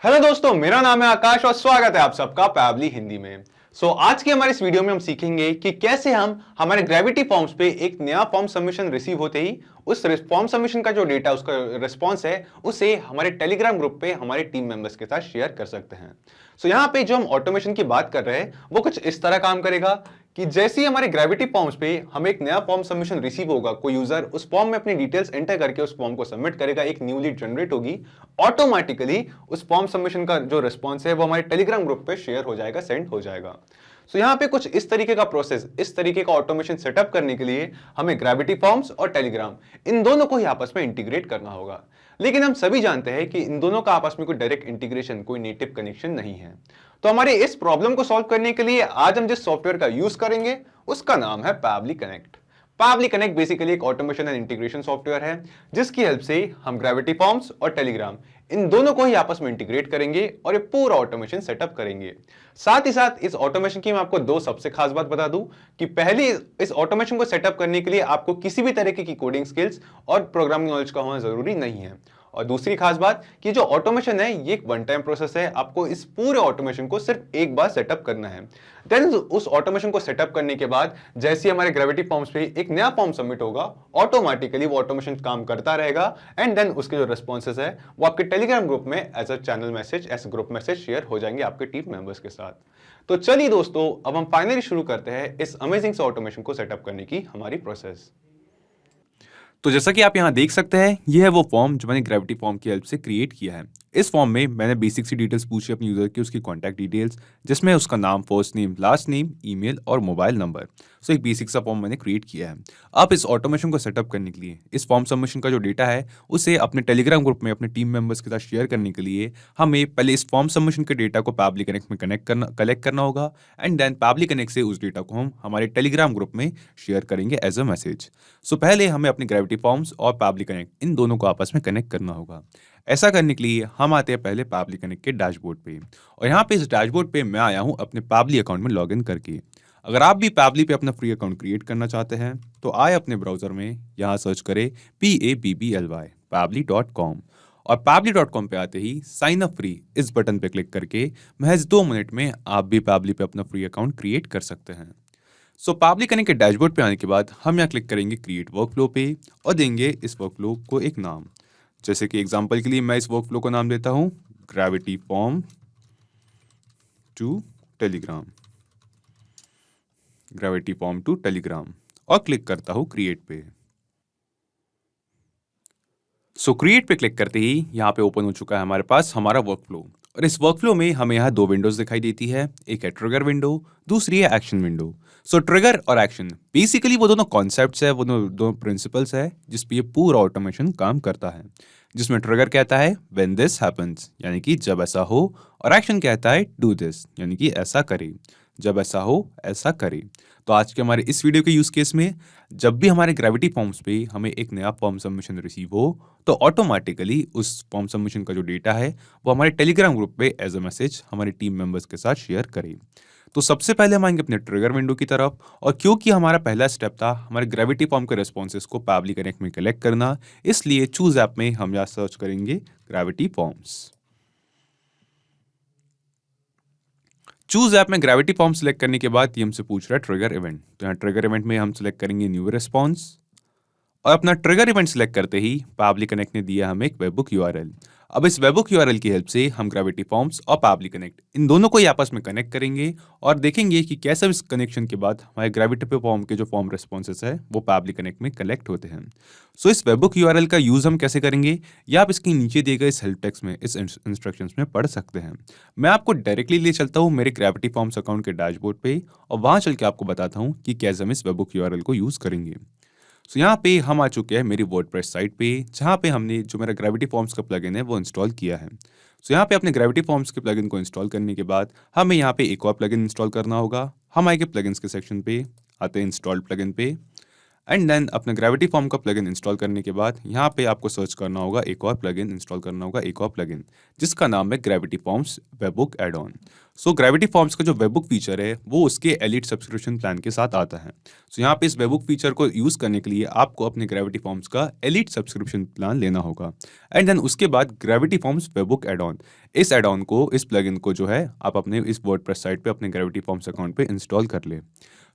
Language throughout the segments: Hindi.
हेलो दोस्तों, मेरा नाम है आकाश और स्वागत है आप सबका पैबली हिंदी में। आज के हमारे इस वीडियो में हम सीखेंगे कि कैसे हम हमारे ग्रेविटी फॉर्म्स पे एक नया फॉर्म सबमिशन रिसीव होते ही उस फॉर्म सबमिशन का जो डेटा उसका रिस्पांस है उसे हमारे टेलीग्राम ग्रुप पे हमारे टीम मेंबर्स के साथ शेयर कर सकते हैं। यहाँ पे जो हम ऑटोमेशन की बात कर रहे हैं वो कुछ इस तरह काम करेगा कि जैसे ही हमारे ग्रेविटी फॉर्म्स पे हमें एक नया फॉर्म सबमिशन रिसीव होगा, कोई यूजर उस फॉर्म में अपनी डिटेल्स एंटर करके उस फॉर्म को सबमिट करेगा, एक न्यू लीड जनरेट होगी, ऑटोमेटिकली उस फॉर्म सबमिशन का जो रिस्पांस है वो हमारे टेलीग्राम ग्रुप पे शेयर हो जाएगा, सेंड हो जाएगा। यहाँ पे कुछ इस तरीके का प्रोसेस, इस तरीके का ऑटोमेशन सेटअप करने के लिए हमें ग्रेविटी फॉर्म्स और टेलीग्राम इन दोनों को ही आपस में इंटीग्रेट करना होगा। लेकिन हम सभी जानते हैं कि इन दोनों का आपस में कोई डायरेक्ट इंटीग्रेशन, कोई नेटिव कनेक्शन नहीं है। हमारे इस प्रॉब्लम को सॉल्व करने के लिए आज हम जिस सॉफ्टवेयर का यूज करेंगे उसका नाम है Pabbly connect. Pabbly connect basically एक ऑटोमेशन एंड इंटीग्रेशन सॉफ्टवेयर है जिसकी हेल्प से हम ग्रेविटी फॉर्म्स और टेलीग्राम इन दोनों को ही आपस में इंटीग्रेट करेंगे और ये पूरा ऑटोमेशन सेटअप करेंगे। साथ ही साथ इस ऑटोमेशन की मैं आपको दो सबसे खास बात बता दूं कि पहली, इस ऑटोमेशन को सेटअप करने के लिए आपको किसी भी तरीके की कोडिंग स्किल्स और प्रोग्रामिंग नॉलेज का होना जरूरी नहीं है। और दूसरी खास बात कि जो ऑटोमेशन है ये एक वन टाइम प्रोसेस है, आपको इस पूरे ऑटोमेशन को सिर्फ एक बार सेटअप करना है। देन उस ऑटोमेशन को सेटअप करने के बाद जैसे हमारे ग्रेविटी फॉर्म्स पे एक नया फॉर्म सबमिट होगा, ऑटोमेटिकली वो ऑटोमेशन काम करता रहेगा एंड देन उसके जो रिस्पॉन्सेज है वो आपके टेलीग्राम ग्रुप में as a channel message, as group message share हो जाएंगे आपके टीम मेंबर्स के साथ। तो चलिए दोस्तों, अब हम फाइनली शुरू करते हैं इस अमेजिंग से ऑटोमेशन को सेटअप करने की हमारी प्रोसेस। तो जैसा कि आप यहाँ देख सकते हैं, ये है वो फॉर्म जो मैंने ग्रेविटी फॉर्म की हेल्प से क्रिएट किया है। इस फॉर्म में मैंने बेसिक सी डिटेल्स पूछी अपने यूजर की, उसकी कॉन्टैक्ट डिटेल्स, जिसमें उसका नाम, first name, last name, email और मोबाइल नंबर। सो एक बेसिक सा फॉर्म मैंने क्रिएट किया है। आप इस ऑटोमेशन को सेटअप करने के लिए इस फॉर्म सबमिशन का जो डेटा है उसे अपने टेलीग्राम ग्रुप में अपने टीम मेंबर्स के साथ शेयर करने के लिए हमें पहले इस फॉर्म सबमिशन के डेटा को पैबली कनेक्ट में कलेक्ट करना होगा एंड देन पैबली कनेक्ट से उस डेटा को हम हमारे टेलीग्राम ग्रुप में शेयर करेंगे एज अ मैसेज। सो पहले हमें अपने ग्रेविटी फॉर्म्स और पैबली कनेक्ट इन दोनों को आपस में कनेक्ट करना होगा। ऐसा करने के लिए हम आते हैं पहले पैबली कनेक्ट के डैशबोर्ड पे, और यहाँ पे इस डैशबोर्ड पे मैं आया हूँ अपने पैबली अकाउंट में लॉगिन करके। अगर आप भी पैबली पे अपना फ्री अकाउंट क्रिएट करना चाहते हैं तो आए अपने ब्राउजर में, यहाँ सर्च करें PABBLY pably.com, और pably.com पे आते ही साइन अप फ्री इस बटन पे क्लिक करके महज 2 मिनट में आप भी पैबली पे अपना फ्री अकाउंट क्रिएट कर सकते हैं। पैबली कनेक्ट के डैशबोर्ड पे आने के बाद हम यहाँ क्लिक करेंगे क्रिएट वर्कफ्लो पे और देंगे इस वर्कफ्लो को एक नाम। जैसे कि एग्जांपल के लिए मैं इस वर्कफ्लो को नाम देता हूँ Gravity Form to Telegram, Gravity Form to Telegram, और क्लिक करता हूँ क्रिएट पे। क्रिएट पे क्लिक करते ही यहाँ पे ओपन हो चुका है हमारे पास हमारा वर्कफ्लो, और इस वर्कफ्लो में हमें यहाँ 2 विंडोज दिखाई देती है। एक है ट्रिगर विंडो, दूसरी है एक्शन विंडो। ट्रिगर और एक्शन बेसिकली वो दोनों कॉन्सेप्ट्स है, वो दोनों प्रिंसिपल्स है जिस पे ये पूरा ऑटोमेशन काम करता है। जिसमें ट्रिगर कहता है व्हेन दिस हैपेंस, यानी कि जब ऐसा हो, और एक्शन कहता है डू दिस, यानी कि ऐसा करे, जब ऐसा हो ऐसा करे। तो आज के हमारे इस वीडियो के यूज केस में जब भी हमारे ग्रेविटी फॉर्म्स पे हमें एक नया फॉर्म सबमिशन रिसीव हो तो ऑटोमेटिकली उस फॉर्म सबमिशन का जो डेटा है वो हमारे टेलीग्राम ग्रुप पे एज अ मैसेज हमारे टीम मेंबर्स के साथ शेयर करें। तो सबसे पहले हम आएंगे अपने ट्रिगर विंडो की तरफ, और क्योंकि हमारा पहला स्टेप था हमारे ग्रेविटी फॉर्म के रिस्पॉन्सेज को पैबली कनेक्ट में कलेक्ट करना, इसलिए चूज ऐप में हम यहाँ सर्च करेंगे ग्रेविटी फॉर्म्स। चूज ऐप में ग्रेविटी फॉर्म सेलेक्ट करने के बाद ये हमसे पूछ रहा है ट्रिगर इवेंट। तो यहाँ ट्रिगर इवेंट में हम सेलेक्ट करेंगे न्यू रिस्पॉन्स, और अपना ट्रिगर इवेंट सेलेक्ट करते ही पैबली कनेक्ट ने दिया हमें एक वेबबुक यूआरएल। अब इस वेबबुक यूआरएल की हेल्प से हम ग्रेविटी फॉर्म्स और पैबली कनेक्ट इन दोनों को ही आपस में कनेक्ट करेंगे और देखेंगे कि कैसे इस कनेक्शन के बाद हमारे ग्रेविटी फॉर्म के जो फॉर्म रिस्पॉन्सेस है वो पैबली कनेक्ट में कलेक्ट होते हैं। इस वेबबुक यूआरएल का यूज हम कैसे करेंगे ये आप इसके नीचे दिए गए इस हेल्प टेक्स्ट में, इस इंस्ट्रक्शंस में पढ़ सकते हैं। मैं आपको डायरेक्टली ले चलता हूँ मेरे ग्रेविटी फॉर्म्स अकाउंट के डैशबोर्ड पे, और वहां चल के आपको बताता हूँ कि कैसे हम इस वेबबुक यूआरएल को यूज करेंगे। यहाँ पे हम आ चुके हैं मेरी वर्डप्रेस साइट पे, जहाँ पे हमने जो मेरा ग्रेविटी फॉर्म्स का प्लगइन है वो इंस्टॉल किया है। यहाँ पे अपने ग्रेविटी फॉर्म्स के प्लगइन को इंस्टॉल करने के बाद हमें यहाँ पे एक और प्लगइन इंस्टॉल करना होगा। हम आएंगे प्लगइन्स के सेक्शन पे, आते हैं इंस्टॉल्ड प्लगइन पे, एंड देन अपने ग्रेविटी फॉर्म का प्लगइन इंस्टॉल करने के बाद यहाँ पे आपको सर्च करना होगा, एक और प्लगइन इंस्टॉल करना होगा, एक और प्लगइन जिसका नाम है Gravity Forms webhook add on. So Gravity Forms का जो वेबबुक फीचर है वो उसके एलिट सब्सक्रिप्शन प्लान के साथ आता है। सो यहाँ पे इस वेबबुक फीचर को यूज़ करने के लिए आपको अपने ग्रेविटी फॉर्म्स का एलिट सब्सक्रिप्शन प्लान लेना होगा। एंड देन उसके बाद Gravity Forms webhook add on, इस एड ऑन को, इस प्लगइन को जो है आप अपने इस वर्डप्रेस साइट पे अपने ग्रेविटी फॉर्म्स अकाउंट पे इंस्टॉल कर ले।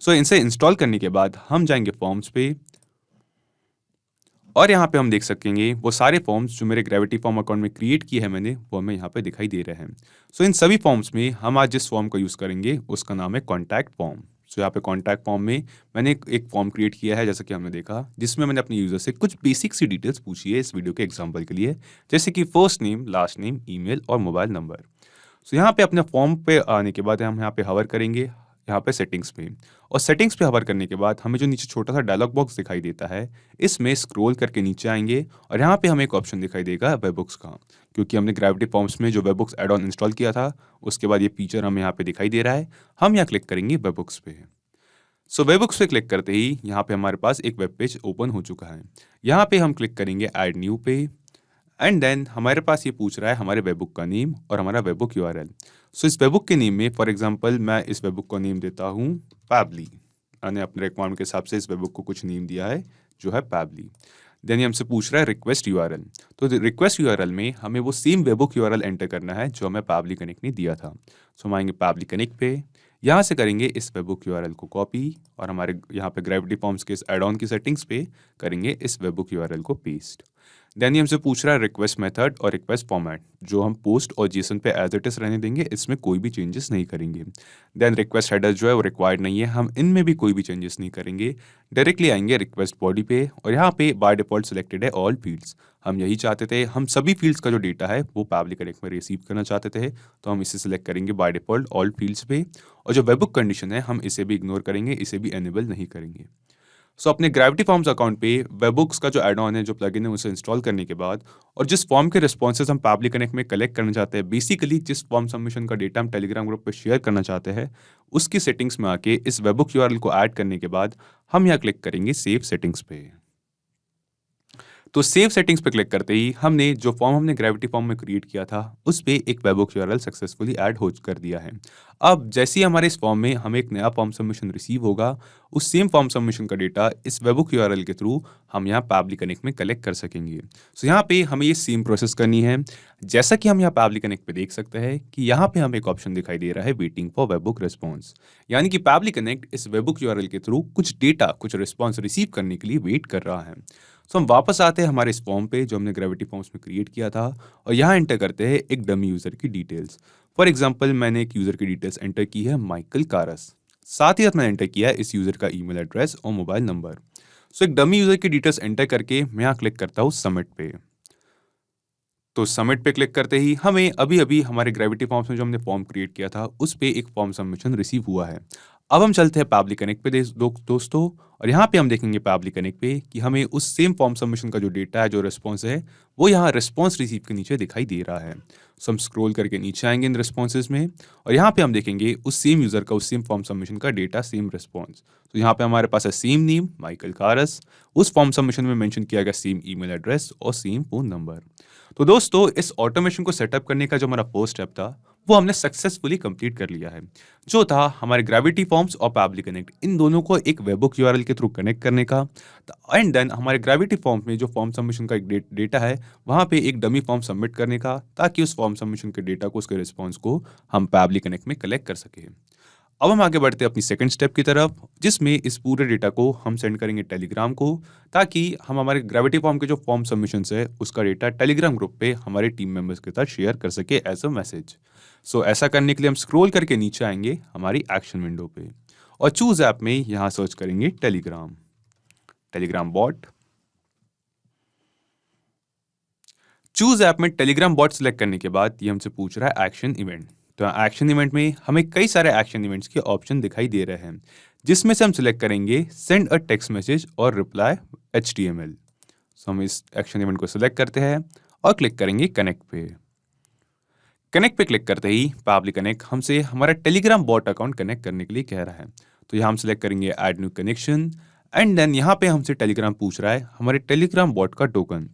सो इनसे इंस्टॉल करने के बाद हम जाएंगे फॉर्म्स पे और यहाँ पे हम देख सकेंगे वो सारे फॉर्म्स जो मेरे ग्रेविटी फॉर्म अकाउंट में क्रिएट किए हैं मैंने, वो हमें यहाँ पे दिखाई दे रहे हैं। सो इन सभी फॉर्म्स में हम आज जिस फॉर्म का यूज़ करेंगे उसका नाम है कॉन्टैक्ट फॉर्म। सो यहाँ पे कॉन्टैक्ट फॉर्म में मैंने एक फॉर्म क्रिएट किया है, जैसा कि हमने देखा, जिसमें मैंने अपने यूज़र से कुछ बेसिक सी डिटेल्स पूछी है इस वीडियो के एग्जाम्पल के लिए, जैसे कि first name, last name, email और मोबाइल नंबर। सो यहाँ पे अपने फॉर्म पे आने के बाद हम यहाँ पे हवर करेंगे यहाँ पे सेटिंग्स पे, और सेटिंग्स पे हवर करने के बाद हमें जो नीचे छोटा सा डायलॉग बॉक्स दिखाई देता है, इसमें स्क्रॉल करके नीचे आएंगे और यहाँ पे हमें एक ऑप्शन दिखाई देगा वेबबुक्स का, क्योंकि हमने ग्रेविटी फॉर्म्स में जो वेबबुक्स एड ऑन इंस्टॉल किया था उसके बाद ये फीचर हमें यहाँ पे दिखाई दे रहा है। हम यहाँ क्लिक करेंगे वेबबुक्स पे। सो वेबबुक्स पे क्लिक करते ही यहाँ पे हमारे पास एक वेब पेज ओपन हो चुका है। यहाँ पे हम क्लिक करेंगे ऐड न्यू पे एंड देन हमारे पास ये पूछ रहा है हमारे वेबबुक का नेम और हमारा वेबबुक यूआरएल। सो इस वेबबुक के नेम में फॉर एग्जांपल मैं इस वेबबुक को नेम देता हूँ पैबली। मैंने अपने रिक्वायरमेंट के हिसाब से इस वेबबुक को कुछ नेम दिया है जो है पैबली। देन ये हमसे पूछ रहा है रिक्वेस्ट यूआरएल। तो रिक्वेस्ट यूआरएल में हमें वो सेम वेबबुक यूआरएल एंटर करना है जो हमें पैबली कनेक्ट ने दिया था। सो हम आएंगे पैबली कनेक्ट पे, यहाँ से करेंगे इस वेबबुक यूआरएल को कॉपी और हमारे यहाँ पे ग्रेविटी फॉर्म्स के इस एड ऑन की सेटिंग्स पे करेंगे इस वेबबुक यूआरएल को पेस्ट। देन ये हमसे पूछ रहा है रिक्वेस्ट मेथड और रिक्वेस्ट फॉर्मेट, जो हम पोस्ट और जेसन पे एज इट इज रहने देंगे, इसमें कोई भी चेंजेस नहीं करेंगे। देन रिक्वेस्ट हेडर जो है वो रिक्वायर्ड नहीं है, हम इनमें भी कोई भी चेंजेस नहीं करेंगे। डायरेक्टली आएंगे रिक्वेस्ट बॉडी पे और यहाँ पे बाय डिफॉल्ट सिलेक्टेड है ऑल फील्ड्स। हम यही चाहते थे, हम सभी फील्ड्स का जो डेटा है वो पैबली कनेक्ट में रिसीव करना चाहते थे, तो हम इसे सिलेक्ट करेंगे बाय डिफॉल्ट ऑल फील्ड्स पे। और जो वेबबुक कंडीशन है हम इसे भी इग्नोर करेंगे, इसे भी एनेबल नहीं करेंगे। सो अपने ग्रेविटी फॉर्म्स अकाउंट पे वेबबुक्स का जो एड ऑन है, जो प्लगइन है, उसे इंस्टॉल करने के बाद और जिस फॉर्म के रिस्पॉन्सेज हम पैबली कनेक्ट में कलेक्ट करना चाहते हैं, बेसिकली जिस फॉर्म सबमिशन का डेटा हम टेलीग्राम ग्रुप पे शेयर करना चाहते हैं, उसकी सेटिंग्स में आके इस वेबबुक यूआरएल को ऐड करने के बाद हम यहाँ क्लिक करेंगे सेव सेटिंग्स पे। तो सेव सेटिंग्स पे क्लिक करते ही हमने जो फॉर्म हमने ग्रेविटी फॉर्म में क्रिएट किया था उस पे एक वेबबुक यूआरएल सक्सेसफुली ऐड हो कर दिया है। अब जैसे ही हमारे इस फॉर्म में हमें एक नया फॉर्म सबमिशन रिसीव होगा, उस सेम फॉर्म सबमिशन का डेटा इस वेबबुक यूआरएल के थ्रू हम यहाँ पैबली कनेक्ट में कलेक्ट कर सकेंगे। सो यहाँ पे हमें ये सेम प्रोसेस करनी है। जैसा कि हम यहाँ पैबली कनेक्ट पे देख सकते हैं कि यहाँ पे हमें एक ऑप्शन दिखाई दे रहा है वेटिंग फॉर वेबबुक रिस्पॉन्स, यानी कि पैबली कनेक्ट इस वेबबुक यूआरएल के थ्रू कुछ डेटा, कुछ रिस्पॉन्स रिसीव करने के लिए वेट कर रहा है। सो हम वापस आते हैं हमारे इस फॉर्म पे जो हमने ग्रेविटी फॉर्म्स में क्रिएट किया था और यहाँ एंटर करते हैं एक डमी यूज़र की डिटेल्स। फॉर एग्जांपल मैंने एक यूज़र की डिटेल्स एंटर की है माइकल कारस, साथ ही साथ मैंने एंटर किया है इस यूज़र का ईमेल एड्रेस और मोबाइल नंबर। सो एक डमी यूज़र की डिटेल्स एंटर करके मैं यहाँ क्लिक करता हूँ सबमिट पे। तो सबमिट पे क्लिक करते ही हमें अभी अभी हमारे ग्रेविटी फॉर्म्स में जो हमने फॉर्म क्रिएट किया था उस पे एक फॉर्म सबमिशन रिसीव हुआ है। अब हम चलते हैं पैबली कनेक्ट पे दोस्तों, और यहाँ पे हम देखेंगे पैबली कनेक्ट पे कि हमें उस सेम फॉर्म सबमिशन का जो डेटा है, जो रिस्पॉन्स है, वो यहाँ रिस्पॉन्स रिसीव के नीचे दिखाई दे रहा है। सो हम स्क्रॉल करके नीचे आएंगे इन रिस्पॉन्सेज में और यहाँ पे हम देखेंगे उस सेम यूज़र का, उस सेम फॉर्म सबमिशन का डेटा, सेम रिस्पॉन्स। तो यहाँ पे हमारे पास है सेम नेम माइकल कारस, उस फॉर्म सबमिशन में मेंशन किया गया सेम ईमेल एड्रेस और सेम फ़ोन नंबर। तो दोस्तों इस ऑटोमेशन को सेटअप करने का जो हमारा फर्स्ट स्टेप था वो हमने सक्सेसफुली कंप्लीट कर लिया है, जो था हमारे ग्रेविटी फॉर्म्स और पैबली कनेक्ट, इन दोनों को एक वेबबुक यूआरएल के थ्रू कनेक्ट करने का। एंड देन हमारे ग्रेविटी फॉर्म्स में जो फॉर्म सबमिशन का एक डेटा है वहाँ पे एक डमी फॉर्म सबमिट करने का, ताकि उस फॉर्म सबमिशन के डेटा को, उसके रिस्पॉन्स को हम पैबली कनेक्ट में कलेक्ट कर सकें। अब हम आगे बढ़ते हैं अपनी सेकंड स्टेप की तरफ, जिसमें इस पूरे डेटा को हम सेंड करेंगे टेलीग्राम को, ताकि हम हमारे ग्रेविटी फॉर्म के जो फॉर्म सबमिशंस है उसका डेटा टेलीग्राम ग्रुप पे हमारे टीम मेंबर्स के साथ शेयर कर सके एज अ मैसेज। सो ऐसा करने के लिए हम स्क्रॉल करके नीचे आएंगे हमारी एक्शन विंडो पे और चूज ऐप में यहाँ सर्च करेंगे टेलीग्राम बॉट। चूज ऐप में टेलीग्राम बॉट सेलेक्ट करने के बाद ये हमसे पूछ रहा है एक्शन इवेंट। तो एक्शन इवेंट में हमें कई सारे एक्शन इवेंट्स के ऑप्शन दिखाई दे रहे हैं, जिसमें से हम सिलेक्ट करेंगे सेंड अ टेक्स्ट मैसेज और रिप्लाई HTML। सो हम इस एक्शन इवेंट को सिलेक्ट करते हैं और क्लिक करेंगे कनेक्ट पे। कनेक्ट पे क्लिक करते ही पैबली कनेक्ट हमसे हमारा टेलीग्राम बॉट अकाउंट कनेक्ट करने के लिए कह रहा है। तो यहाँ हम सिलेक्ट करेंगे add new connection and then यहाँ पे हमसे टेलीग्राम पूछ रहा है हमारे टेलीग्राम बॉट का टोकन।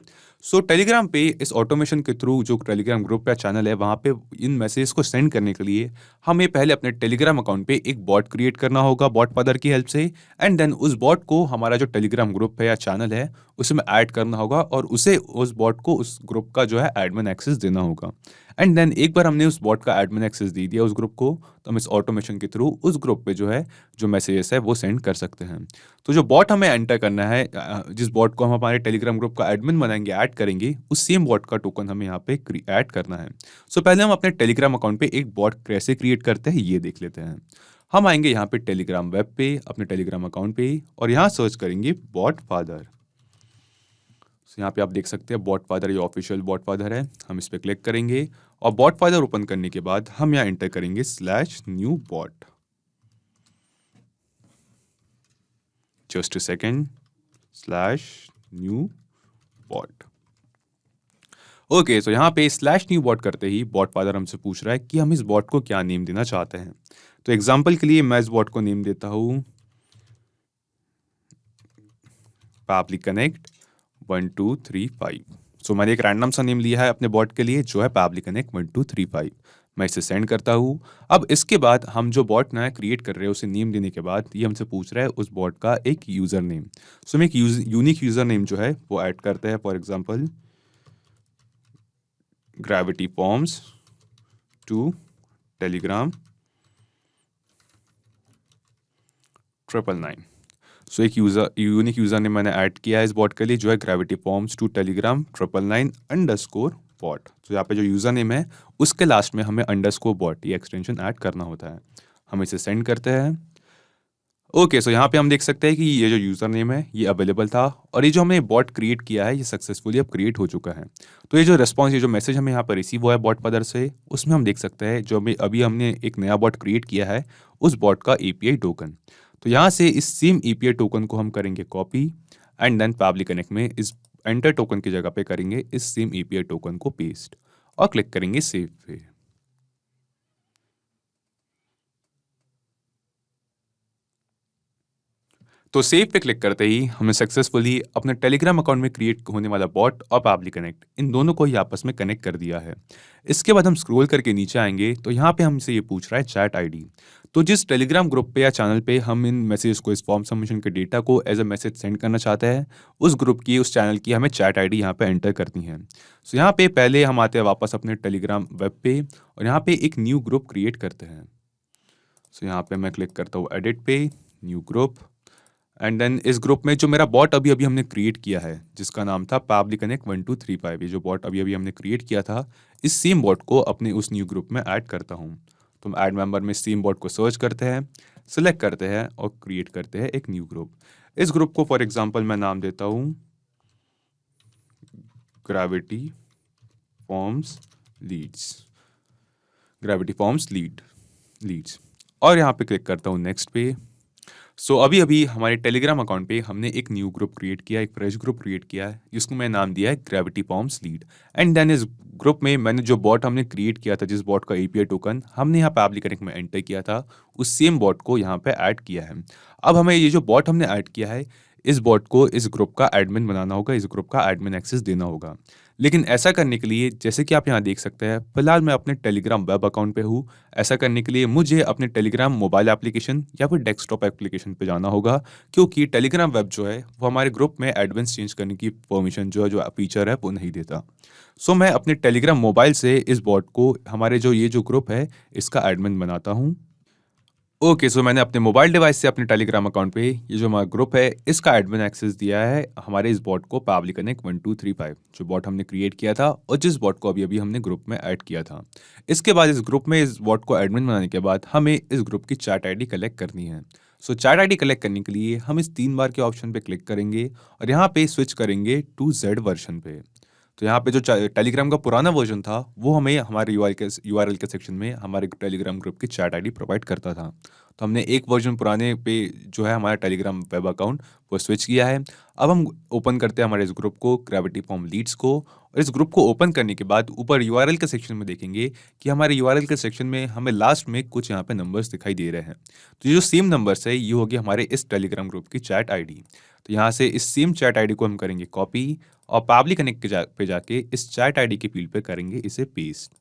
सो टेलीग्राम पे इस ऑटोमेशन के थ्रू जो टेलीग्राम ग्रुप या चैनल है वहाँ पे इन मैसेज को सेंड करने के लिए हमें पहले अपने टेलीग्राम अकाउंट पे एक बॉट क्रिएट करना होगा बॉट फादर की हेल्प से। एंड देन उस बॉट को हमारा जो टेलीग्राम ग्रुप है या चैनल है उसमें ऐड करना होगा और उसे उस बॉट को उस ग्रुप का जो है एडमिन एक्सेस देना होगा। एंड देन एक बार हमने उस बॉट का एडमिन एक्सेस दे दिया उस ग्रुप को, तो हम इस ऑटोमेशन के थ्रू उस ग्रुप पे जो है जो मैसेजेस है वो सेंड कर सकते हैं। तो जो बॉट हमें एंटर करना है, जिस बॉट को हम हमारे टेलीग्राम ग्रुप का एडमिन बनाएंगे, ऐड करेंगे, उस सेम बॉट का टोकन हमें यहाँ पे ऐड करना है। सो पहले हम अपने टेलीग्राम अकाउंट पे एक बॉट कैसे क्रिएट करते हैं ये देख लेते हैं। हम आएंगे यहाँ पे टेलीग्राम वेब पे, अपने टेलीग्राम अकाउंट पे, और यहाँ सर्च करेंगे बॉट फादर। यहाँ पे आप देख सकते हैं बॉट फादर, ये ऑफिशियल बॉट फादर है। हम इस पर क्लिक करेंगे और बॉट फादर ओपन करने के बाद हम यहाँ एंटर करेंगे /new bot। Just a second, /new bot। Okay, तो यहाँ पे /new bot करते ही बॉट फादर हमसे पूछ रहा है कि हम इस बॉट को क्या नेम देना चाहते हैं। तो एग्जाम्पल के लिए मैं इस बॉट को नेम देता हूँ पैब्ली कनेक्ट 1235। सो मैंने एक रैंडम सा नेम लिया है अपने बॉट के लिए जो है पैब्ली कनेक्ट 1235। मैं इसे सेंड करता हूँ। अब इसके बाद हम जो बॉट नया क्रिएट कर रहे हैं उसे नेम देने के बाद ये हमसे पूछ रहा है उस बॉट का एक यूज़र नेम। सो हम एक यूनिक यूज़र नेम जो है वो ऐड करते हैं। For example Gravity Forms to Telegram 999। So एक यूनिक यूज़र नेम मैंने ऐड किया है इस बॉट के लिए जो है Gravity Forms to Telegram 999_bot। तो यहाँ पे जो यूज़र नेम है उसके लास्ट में हमें _bot ये एक्सटेंशन ऐड करना होता है। हम इसे सेंड करते हैं। ओके, सो यहाँ पे हम देख सकते हैं कि ये जो यूज़र नेम है ये अवेलेबल था और ये जो हमने बॉट क्रिएट किया है ये सक्सेसफुली अब क्रिएट हो चुका है। तो ये जो रिस्पॉन्स, ये जो मैसेज हमें यहाँ पर रिसीव हुआ है बॉट फादर से, उसमें हम देख सकते हैं जो अभी हमने एक नया बॉट क्रिएट किया है उस बॉट का API टोकन। तो यहाँ से इस सेम API टोकन को हम करेंगे copy and then Pabbly connect में इस एंटर टोकन की जगह पे करेंगे इस सेम API टोकन को पेस्ट और क्लिक करेंगे सेव पे। तो सेव पे क्लिक करते ही हमने सक्सेसफुली अपने टेलीग्राम अकाउंट में क्रिएट होने वाला बॉट और पैब्ली कनेक्ट इन दोनों को ही आपस में कनेक्ट कर दिया है। इसके बाद हम स्क्रॉल करके नीचे आएंगे तो यहाँ पे हमसे ये पूछ रहा है चैट ID। तो जिस टेलीग्राम ग्रुप पे या चैनल पे हम इन मैसेज को, इस फॉर्म सबमिशन के डेटा को एज अ मैसेज सेंड करना चाहते हैं, उस ग्रुप की, उस चैनल की हमें चैट ID यहाँ पे एंटर करनी है। सो यहाँ पे पहले हम आते हैं वापस अपने टेलीग्राम वेब पे और यहाँ पे एक न्यू ग्रुप क्रिएट करते हैं। सो यहाँ पे मैं क्लिक करता हूँ एडिट पे, न्यू ग्रुप, एंड देन इस ग्रुप में जो मेरा बॉट अभी अभी हमने क्रिएट किया है जिसका नाम था पैब्ली कनेक्ट 1235, ये जो बॉट अभी अभी हमने क्रिएट किया था इस सेम बॉट को अपने उस न्यू ग्रुप में ऐड करता हूँ। तो हम ऐड मेंबर में सेम बॉट को सर्च करते हैं, सिलेक्ट करते हैं और क्रिएट करते हैं एक न्यू ग्रुप। इस ग्रुप को फॉर एग्जांपल मैं नाम देता हूँ ग्रेविटी फॉर्म्स लीड्स और यहाँ पे क्लिक करता हूँ नेक्स्ट पे। सो अभी अभी हमारे टेलीग्राम अकाउंट पे हमने एक न्यू ग्रुप क्रिएट किया, एक फ्रेश ग्रुप क्रिएट किया है जिसको मैं नाम दिया है Gravity Forms lead. And then इस ग्रुप में मैंने जो बॉट हमने क्रिएट किया था, जिस बॉट का API टोकन हमने यहाँ पैब्ली कनेक्ट में एंटर किया था, उस सेम बॉट को यहाँ पे ऐड किया है। अब हमें ये जो बॉट हमने ऐड किया है इस बॉट को इस ग्रुप का एडमिन बनाना होगा, इस ग्रुप का एडमिन एक्सेस देना होगा। लेकिन ऐसा करने के लिए, जैसे कि आप यहाँ देख सकते हैं, फिलहाल मैं अपने टेलीग्राम वेब अकाउंट पे हूँ। ऐसा करने के लिए मुझे अपने टेलीग्राम मोबाइल एप्लीकेशन या फिर डेस्कटॉप एप्लीकेशन पे जाना होगा, क्योंकि टेलीग्राम वेब जो है वो हमारे ग्रुप में एडमिन्स चेंज करने की परमिशन जो फीचर है वो नहीं देता। सो मैं अपने टेलीग्राम मोबाइल से इस बॉट को, हमारे ये जो ग्रुप है इसका एडमिन बनाता हूँ। ओके, सो मैंने अपने मोबाइल डिवाइस से अपने टेलीग्राम अकाउंट पे ये जो हमारा ग्रुप है इसका एडमिन एक्सेस दिया है हमारे इस बॉट को पैब्ली कनेक्ट 1235, जो बॉट हमने क्रिएट किया था और जिस बॉट को अभी अभी हमने ग्रुप में ऐड किया था। इसके बाद इस ग्रुप में इस बॉट को एडमिन बनाने के बाद हमें इस ग्रुप की चैट ID कलेक्ट करनी है। सो चैट ID कलेक्ट करने के लिए हम इस 3 बार के ऑप्शन पे क्लिक करेंगे और यहाँ पे स्विच करेंगे टू Z वर्जन पे। तो यहाँ पे जो टेलीग्राम का पुराना वर्जन था वो हमें हमारे URL के सेक्शन में हमारे टेलीग्राम ग्रुप की चैट ID प्रोवाइड करता था। तो हमने एक वर्जन पुराने पे जो है हमारा टेलीग्राम वेब अकाउंट वो स्विच किया है। अब हम ओपन करते हैं हमारे इस ग्रुप को, ग्रेविटी फॉर्म लीड्स को, और इस ग्रुप को ओपन करने के बाद ऊपर यूआरएल के सेक्शन में देखेंगे कि हमारे यूआरएल के सेक्शन में हमें लास्ट में कुछ यहाँ पे नंबर्स दिखाई दे रहे हैं। तो ये जो सेम नंबर्स है ये होगी हमारे इस टेलीग्राम ग्रुप की चैट आईडी। तो यहाँ से इस सेम चैट आईडी को हम करेंगे कॉपी और पाब्लिक कनेक्ट पे जाके इस चैट आईडी के फील्ड पे करेंगे इसे पेस्ट।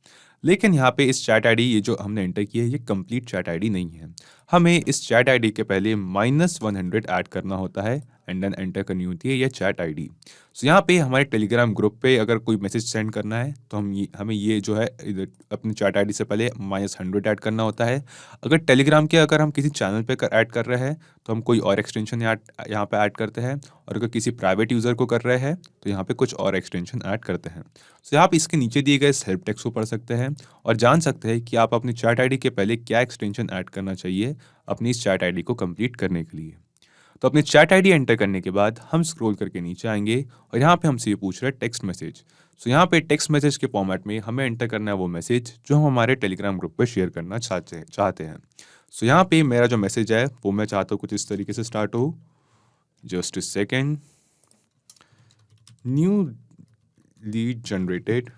लेकिन यहाँ पे इस चैट आईडी ये जो हमने एंटर किया है ये कंप्लीट चैट आईडी नहीं है। हमें इस चैट आईडी के पहले -100 ऐड करना होता है एंड देन एंटर करनी होती है ये चैट आईडी। सो यहाँ पे हमारे टेलीग्राम ग्रुप पे अगर कोई मैसेज सेंड करना है तो हमें ये जो है इधर अपनी चैट आईडी से पहले -100 ऐड करना होता है। अगर टेलीग्राम के अगर हम किसी चैनल पे ऐड कर रहे हैं तो हम कोई और एक्सटेंशन यहाँ पे ऐड करते हैं, और अगर किसी प्राइवेट यूज़र को कर रहे हैं तो यहाँ पे कुछ और एक्सटेंशन ऐड करते हैं। सो आप इसके नीचे दिए गए हेल्प टेक्स्ट को पढ़ सकते हैं और जान सकते हैं कि आप अपनी चैट आईडी के पहले क्या एक्सटेंशन ऐड करना चाहिए अपनी इस चैट आईडी को कंप्लीट करने के लिए। तो अपनी चैट आईडी एंटर करने के बाद हम स्क्रॉल करके नीचे आएंगे और यहाँ पे हमसे ये पूछ रहा है टेक्स्ट मैसेज। सो यहाँ पे टेक्स्ट मैसेज के फॉर्मेट में हमें एंटर करना है वो मैसेज जो हम हमारे टेलीग्राम ग्रुप पे शेयर करना चाहते हैं। सो यहाँ पे मेरा जो मैसेज है वो मैं चाहता हूँ कुछ इस तरीके से स्टार्ट हो। Just a second, new lead generated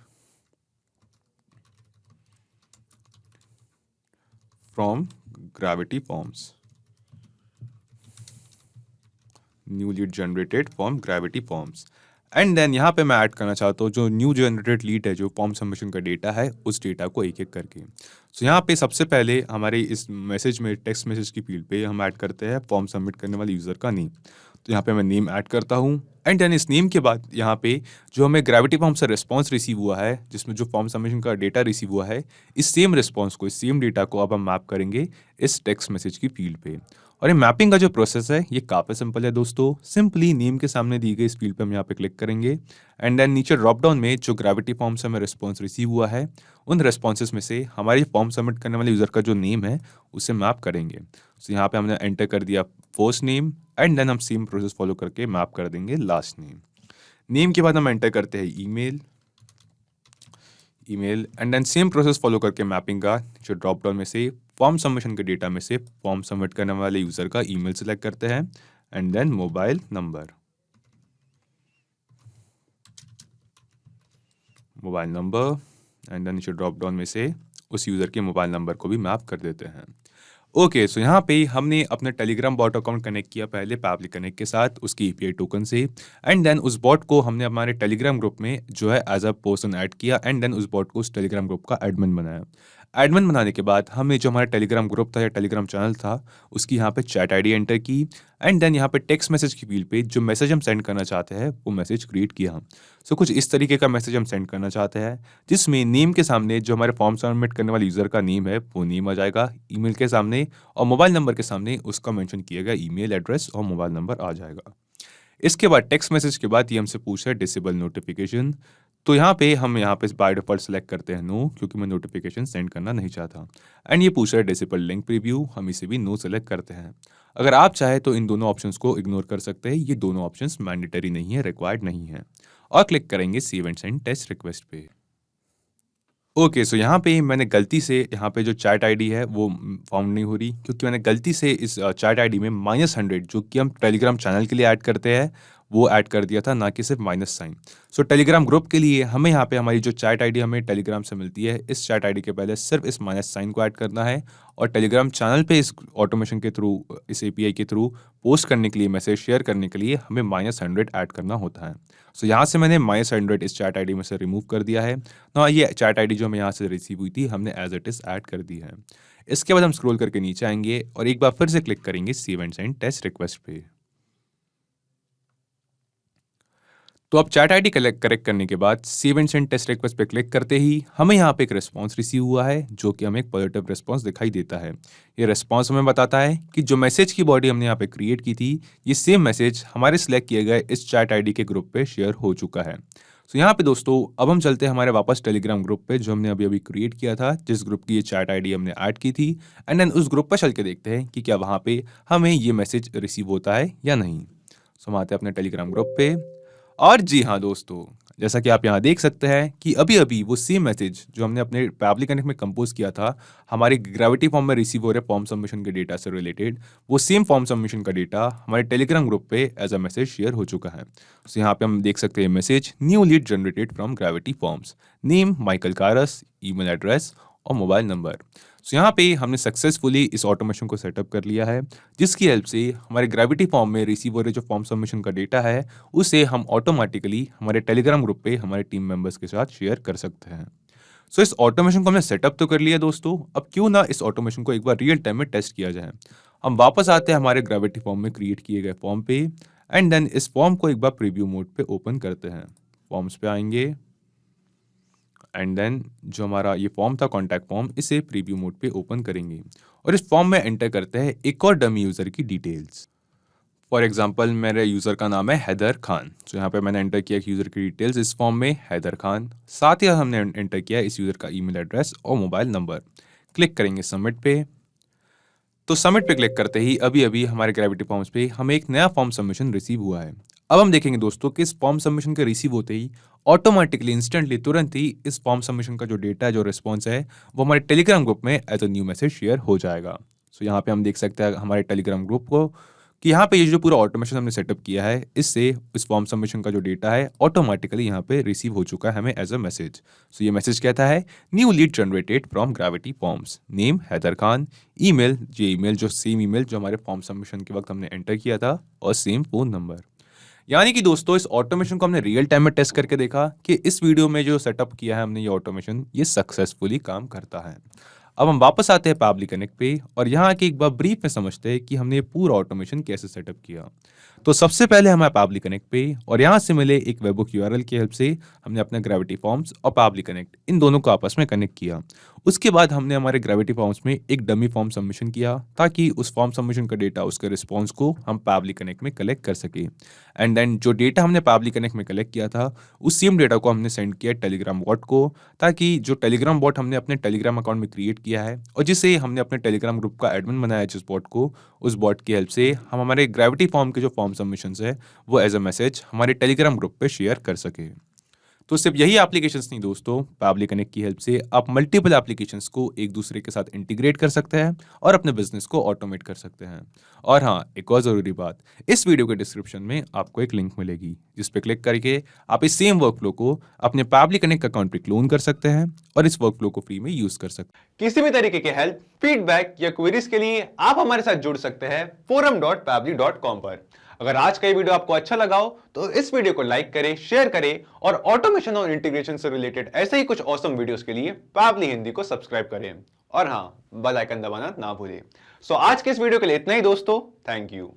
from Gravity Forms, new lead generated from Gravity Forms. And then यहाँ पे मैं ऐड करना चाहता हूँ जो न्यू जनरेटेड लीड है, जो फॉर्म सबमिशन का डेटा है, उस डेटा को एक एक करके। सो यहाँ पे सबसे पहले हमारे इस मैसेज में टेक्स्ट मैसेज की फील्ड पे हम ऐड करते हैं फॉर्म सबमिट करने वाले यूज़र का नेम। तो यहाँ पे मैं नेम ऐड करता हूँ एंड देन इस नेम के बाद यहाँ पे जो हमें ग्रेविटी फॉर्म से रिस्पॉन्स रिसीव हुआ है, जिसमें जो फॉर्म सबमिशन का डेटा रिसीव हुआ है, इस सेम रिस्पॉन्स को, इस सेम डेटा को अब हम मैप करेंगे इस टेक्स्ट मैसेज की फील्ड पे। और ये मैपिंग का जो प्रोसेस है ये काफ़ी सिंपल है दोस्तों। सिंपली नेम के सामने दी गई इस फील्ड पे हम यहाँ पे क्लिक करेंगे एंड देन नीचे ड्रॉप डाउन में जो ग्रेविटी फॉर्म से हमें रिस्पॉन्स रिसीव हुआ है उन रिस्पॉन्सेस में से हमारे फॉर्म सबमिट करने वाले यूज़र का जो नेम है उसे मैप करेंगे। सो यहाँ पे हमने एंटर कर दिया फर्स्ट नेम एंड देन हम सेम प्रोसेस फॉलो करके मैप कर देंगे लास्ट नेम। नेम के बाद हम एंटर करते हैं email and then same process follow करके मैपिंग का जो ड्रॉप डाउन में से फॉर्म सबमिशन के डेटा में से फॉर्म सबमिट करने वाले यूज़र का ईमेल सेलेक्ट करते हैं and then mobile number and then नीचे ड्रॉप डाउन में से उस यूज़र के मोबाइल नंबर को भी मैप कर देते हैं। ओके, सो यहाँ पे हमने अपने टेलीग्राम बॉट अकाउंट कनेक्ट किया पहले पाब्लिक कनेक्ट के साथ उसकी एपीआई टोकन से एंड देन उस बॉट को हमने हमारे टेलीग्राम ग्रुप में जो है एज अ पर्सन ऐड किया एंड देन उस बॉट को उस टेलीग्राम ग्रुप का एडमिन बनाया। एडमिन बनाने के बाद हमने जो हमारा टेलीग्राम ग्रुप था या टेलीग्राम चैनल था उसकी यहाँ पे चैट आईडी एंटर की एंड देन यहाँ पे टेक्स्ट मैसेज की फील्ड पे जो मैसेज हम सेंड करना चाहते हैं वो मैसेज क्रिएट किया। सो कुछ इस तरीके का मैसेज हम सेंड करना चाहते हैं जिसमें नेम के सामने जो हमारे फॉर्म सबमिट करने वाले यूज़र का नेम है वो नेम आ जाएगा, ईमेल के सामने और मोबाइल नंबर के सामने उसका मेंशन किया गया ईमेल एड्रेस और मोबाइल नंबर आ जाएगा। इसके बाद टेक्स्ट मैसेज के बाद ये हमसे पूछा है डिसेबल नोटिफिकेशन। तो यहाँ पे बाय डिफॉल्ट सेलेक्ट करते हैं नो, क्योंकि मैं नोटिफिकेशन सेंड करना नहीं चाहता। एंड ये पूछ रहा है डिसेबल लिंक प्रीव्यू, हम इसे भी नो सेलेक्ट करते हैं। अगर आप चाहे तो इन दोनों ऑप्शंस को इग्नोर कर सकते हैं, ये दोनों ऑप्शंस मैंडेटरी नहीं है, रिक्वायर्ड नहीं है। और क्लिक करेंगे save and send test request पे। ओके, सो यहाँ पे मैंने गलती से यहाँ पे जो चैट आईडी है वो फाउंड नहीं हो रही, क्योंकि मैंने गलती से इस चैट आईडी में -100 जो कि हम टेलीग्राम चैनल के लिए ऐड करते हैं वो ऐड कर दिया था, ना कि सिर्फ minus sign. So Telegram group के लिए हमें यहाँ पे हमारी जो चैट आईडी हमें टेलीग्राम से मिलती है, इस चैट आईडी के पहले सिर्फ इस माइनस साइन को ऐड करना है और टेलीग्राम चैनल पे इस ऑटोमेशन के थ्रू, इस एपीआई के थ्रू पोस्ट करने के लिए, मैसेज शेयर करने के लिए हमें -100 ऐड करना होता है। सो यहाँ से मैंने -100 इस चैट आईडी में से रिमूव कर दिया है ना। ये चैट आईडी जो हमें यहाँ से रिसीव हुई थी हमने एज इट इज़ ऐड कर दी है। इसके बाद हम स्क्रॉल करके नीचे आएंगे और एक बार फिर से क्लिक करेंगे save and send test request पे। तो अब चैट आईडी करेक्ट करने के बाद save and send test request पे क्लिक करते ही हमें यहाँ पे एक रिस्पांस रिसीव हुआ है, जो कि हमें एक पॉजिटिव रिस्पांस दिखाई देता है। ये रिस्पांस हमें बताता है कि जो मैसेज की बॉडी हमने यहाँ पे क्रिएट की थी, ये सेम मैसेज हमारे सिलेक्ट किए गए इस चैट आईडी के ग्रुप पे शेयर हो चुका है। तो यहाँ पे दोस्तों अब हम चलते हैं हमारे वापस टेलीग्राम ग्रुप पे जो हमने अभी अभी क्रिएट किया था, जिस ग्रुप की ये चैट आईडी हमने ऐड की थी। एंड देन उस ग्रुप पर चल के देखते हैं कि क्या वहाँ पे हमें ये मैसेज रिसीव होता है या नहीं। सो हम आते हैं अपने टेलीग्राम ग्रुप पे और जी हाँ दोस्तों, जैसा कि आप यहाँ देख सकते हैं कि अभी अभी वो सेम मैसेज जो हमने अपने पैबली कनेक्ट में कंपोज किया था हमारे ग्रेविटी फॉर्म में रिसीव हो रहे फॉर्म सबमिशन के डेटा से रिलेटेड, वो सेम फॉर्म सबमिशन का डेटा हमारे टेलीग्राम ग्रुप पे एज अ मैसेज शेयर हो चुका है। तो यहाँ पे हम देख सकते हैं message, new lead generated from Gravity Forms, name Michael cars, email address और मोबाइल नंबर। सो यहाँ पे हमने सक्सेसफुली इस ऑटोमेशन को सेटअप कर लिया है, जिसकी हेल्प से हमारे ग्रेविटी फॉर्म में रिसीव हो रहे जो फॉर्म सबमिशन का डेटा है उसे हम ऑटोमेटिकली हमारे टेलीग्राम ग्रुप पे हमारे टीम मेंबर्स के साथ शेयर कर सकते हैं। सो इस ऑटोमेशन को हमने सेटअप तो कर लिया दोस्तों, अब क्यों ना इस ऑटोमेशन को एक बार रियल टाइम में टेस्ट किया जाए। हम वापस आते हैं हमारे ग्रेविटी फॉर्म में क्रिएट किए गए फॉर्म पे एंड देन इस फॉर्म को एक बार प्रीव्यू मोड पे ओपन करते हैं। फॉर्म्स पे आएंगे एंड देन जो हमारा ये फॉर्म था कॉन्टैक्ट फॉर्म, इसे प्रीव्यू मोड पे ओपन करेंगे और इस फॉर्म में एंटर करते हैं एक और डमी यूज़र की डिटेल्स। फॉर एग्जांपल मेरे यूज़र का नाम है हैदर खान, तो यहाँ पे मैंने एंटर किया कि यूज़र की डिटेल्स इस फॉर्म में हैदर खान, साथ ही हमने एंटर किया इस यूज़र का ईमेल एड्रेस और मोबाइल नंबर। क्लिक करेंगे सबमिट पे। तो सबमिट पे क्लिक करते ही अभी अभी हमारे ग्रेविटी फॉर्म्स पे हमें एक नया फॉर्म सबमिशन रिसीव हुआ है। अब हम देखेंगे दोस्तों कि इस फॉर्म सबमिशन के रिसीव होते ही ऑटोमेटिकली इंस्टेंटली तुरंत ही इस फॉर्म सबमिशन का जो डेटा है, जो रिस्पॉन्स है, वो हमारे टेलीग्राम ग्रुप में as a new message share हो जाएगा। सो यहाँ पे हम देख सकते हैं हमारे टेलीग्राम ग्रुप को कि यहाँ पे ये जो पूरा ऑटोमेशन हमने सेटअप किया है, इससे इस फॉर्म सबमिशन का जो डेटा है ऑटोमेटिकली यहाँ पे रिसीव हो चुका है हमें एज अ मैसेज। सो ये मैसेज कहता है new lead generated from Gravity Forms, name Haider Khan, email ये ईमेल जो सेम ईमेल जो हमारे फॉर्म सबमिशन के वक्त हमने एंटर किया था और सेम फोन नंबर। यानी कि दोस्तों इस ऑटोमेशन को हमने रियल टाइम में टेस्ट करके देखा कि इस वीडियो में जो सेटअप किया है हमने ये ऑटोमेशन, ये सक्सेसफुली काम करता है। अब हम वापस आते हैं पैबली कनेक्ट पे और यहाँ आके एक बार ब्रीफ में समझते हैं कि हमने ये पूरा ऑटोमेशन कैसे सेटअप किया। तो सबसे पहले हम आए पैबली कनेक्ट पे और यहाँ से मिले एक वेबबुक यूआरएल की हेल्प से हमने अपने ग्रेविटी फॉर्म्स और पैबली कनेक्ट इन दोनों को आपस में कनेक्ट किया। उसके बाद हमने हमारे ग्रेविटी फॉर्म्स में एक डमी फॉर्म सबमिशन किया ताकि उस फॉर्म सबमिशन का डेटा, उसके रिस्पॉन्स को हम पैबली कनेक्ट में कलेक्ट कर सके। एंड देन जो डेटा हमने पैबली कनेक्ट में कलेक्ट किया था उस सेम डेटा को हमने सेंड किया टेलीग्राम बॉट को, ताकि जो टेलीग्राम बॉट हमने अपने टेलीग्राम अकाउंट में क्रिएट किया है और जिसे हमने अपने टेलीग्राम ग्रुप का एडमिन बनाया जिस बॉट को, उस बॉट की हेल्प से हम हमारे ग्रेविटी फॉर्म के जो फॉर्म सबमिशंस है वो एज अ मैसेज हमारे टेलीग्राम ग्रुप पे शेयर कर सके। तो सिर्फ यही एप्लीकेशंस नहीं दोस्तों, पैबली कनेक्ट की हेल्प से आप मल्टीपल एप्लीकेशंस को एक दूसरे के साथ इंटीग्रेट कर सकते हैं और अपने बिजनेस को ऑटोमेट कर सकते हैं। और हाँ, एक और ज़रूरी बात, इस वीडियो के डिस्क्रिप्शन में आपको एक लिंक मिलेगी जिस पे क्लिक करके आप इस सेम वर्कफ्लो को अपने पैबली कनेक्ट अकाउंट पे क्लोन कर सकते हैं और इस वर्कफ्लो को फ्री में यूज कर सकते हैं। किसी भी तरीके के हेल्प, फीडबैक या क्वेरीज के लिए आप हमारे साथ जुड़ सकते हैं forum.pably.com पर। अगर आज का ये वीडियो आपको अच्छा लगा हो तो इस वीडियो को लाइक करें, शेयर करें और ऑटोमेशन और इंटीग्रेशन से रिलेटेड ऐसे ही कुछ ऑसम वीडियोस के लिए पैबली हिंदी को सब्सक्राइब करें और हाँ, बेल आइकन दबाना ना भूलें। सो आज के इस वीडियो के लिए इतना ही दोस्तों, थैंक यू।